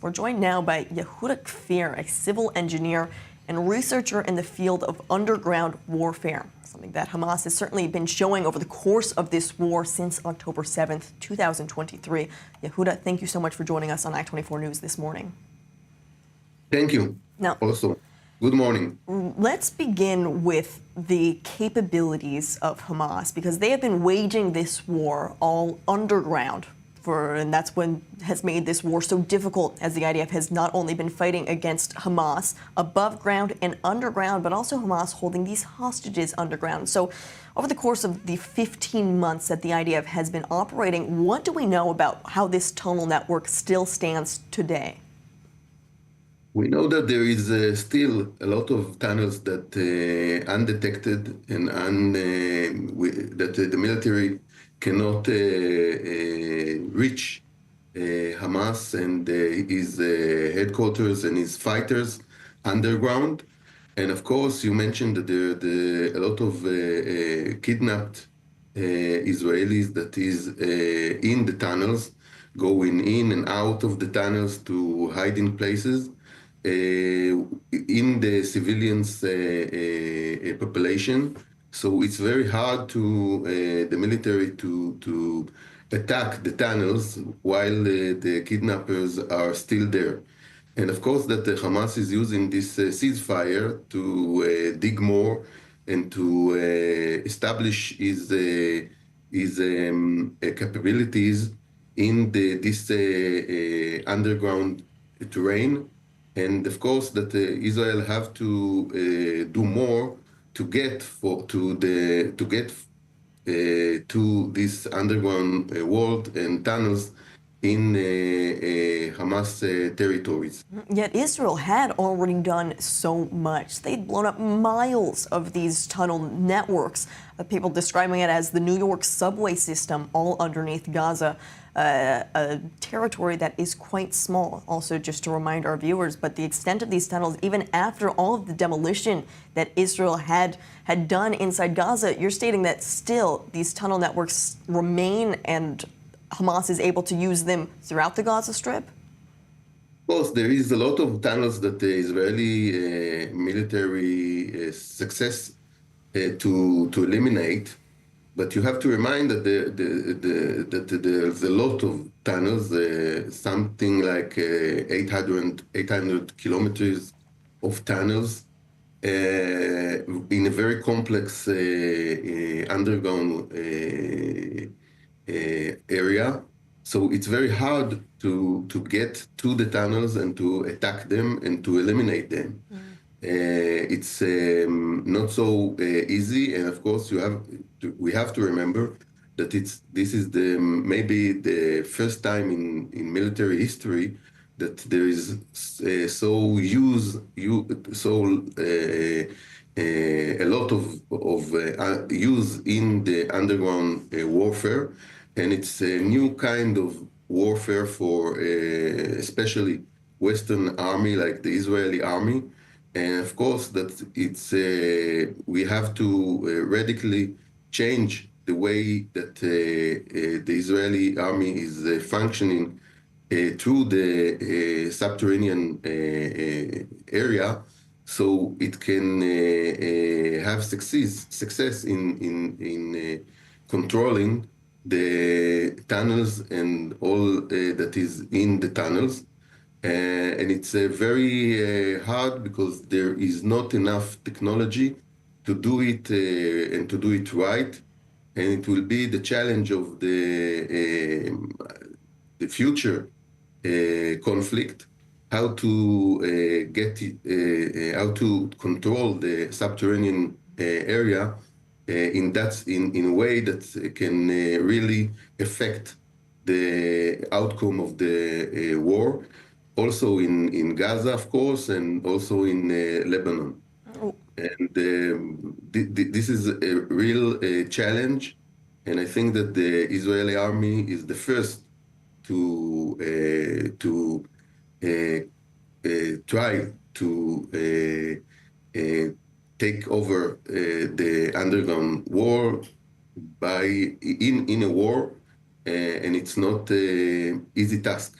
We're joined now by Yehuda Kfir, a civil engineer and researcher in the field of underground warfare, something that Hamas has certainly been showing over the course of this war since October 7th, 2023. Yehuda, thank you so much for joining us on I24 News this morning. Thank you. Now, also, good morning. Let's begin with the capabilities of Hamas, because they have been waging this war all underground. And that's what has made this war so difficult, as the IDF has not only been fighting against Hamas above ground and underground, but also Hamas holding these hostages underground. So over the course of the 15 months that the IDF has been operating, what do we know about how this tunnel network still stands today? We know that there is still a lot of tunnels that undetected and that the military cannot reach Hamas and his headquarters and his fighters underground. And of course, you mentioned that there are a lot of kidnapped Israelis that is in the tunnels, going in and out of the tunnels to hide in places. In the civilians population. So it's very hard to the military to attack the tunnels while the kidnappers are still there. And of course that Hamas is using this ceasefire to dig more and to establish his capabilities in this underground terrain. And of course that Israel have to do more to get to this underground world and tunnels in Hamas territories. Yet Israel had already done so much. They'd blown up miles of these tunnel networks, people describing it as the New York subway system all underneath Gaza, a territory that is quite small. Also, just to remind our viewers, but the extent of these tunnels, even after all of the demolition that Israel had done inside Gaza, you're stating that still these tunnel networks remain and Hamas is able to use them throughout the Gaza Strip? Of course, there is a lot of tunnels that the Israeli military success to eliminate, but you have to remind that that there's a lot of tunnels, something like 800 kilometers of tunnels in a very complex underground area. So it's very hard to get to the tunnels and to attack them and to eliminate them. It's not so easy, and of course we have to remember that this is maybe the first time in military history that there is a lot of use in the underground warfare, and it's a new kind of warfare for especially Western army like the Israeli army. And of course that we have to radically change the way that the Israeli army is functioning through the subterranean area, so it can have success in controlling the tunnels and all that is in the tunnels. And it's very hard because there is not enough technology to do it and to do it right. And it will be the challenge of the future conflict, how to how to control the subterranean area in a way that can really affect the outcome of the war. Also in Gaza, of course, and also in Lebanon. Oh. And this is a real challenge. And I think that the Israeli army is the first to try to take over the underground war in a war, and it's not an easy task.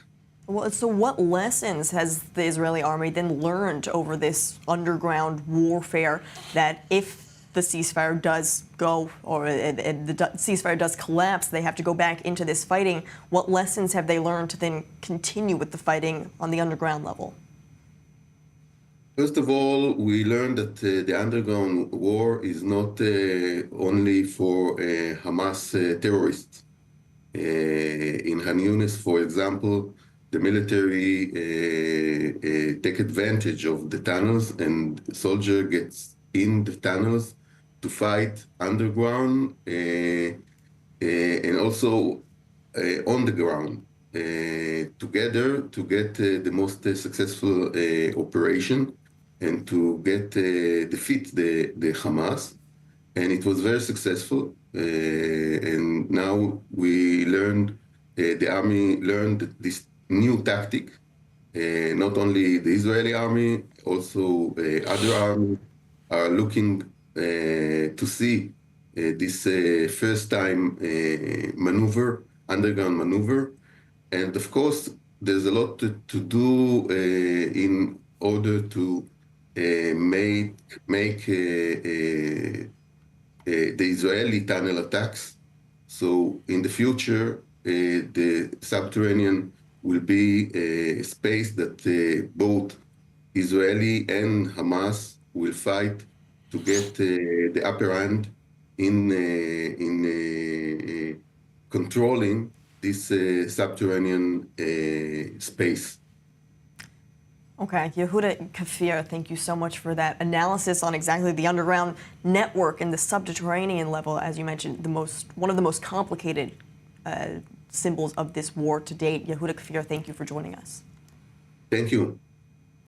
Well, so what lessons has the Israeli army then learned over this underground warfare that if the ceasefire does go, or the ceasefire does collapse, they have to go back into this fighting? What lessons have they learned to then continue with the fighting on the underground level? First of all, we learned that the underground war is not only for Hamas terrorists. In Han Yunis, for example, the military take advantage of the tunnels, and soldier gets in the tunnels to fight underground and also on the ground together to get the most successful operation and to get defeat the Hamas. And it was very successful. And now we learned, the army learned this new tactic. Not only the Israeli army, also other armies are looking to see this first time maneuver, underground maneuver. And of course, there's a lot to do in order to make the Israeli tunnel attacks. So in the future, the subterranean will be a space that both Israeli and Hamas will fight to get the upper hand in controlling this subterranean space. Okay, Yehuda Kafir, thank you so much for that analysis on exactly the underground network and the subterranean level, as you mentioned, one of the most complicated symbols of this war to date. Yehuda Kafir, thank you for joining us. Thank you.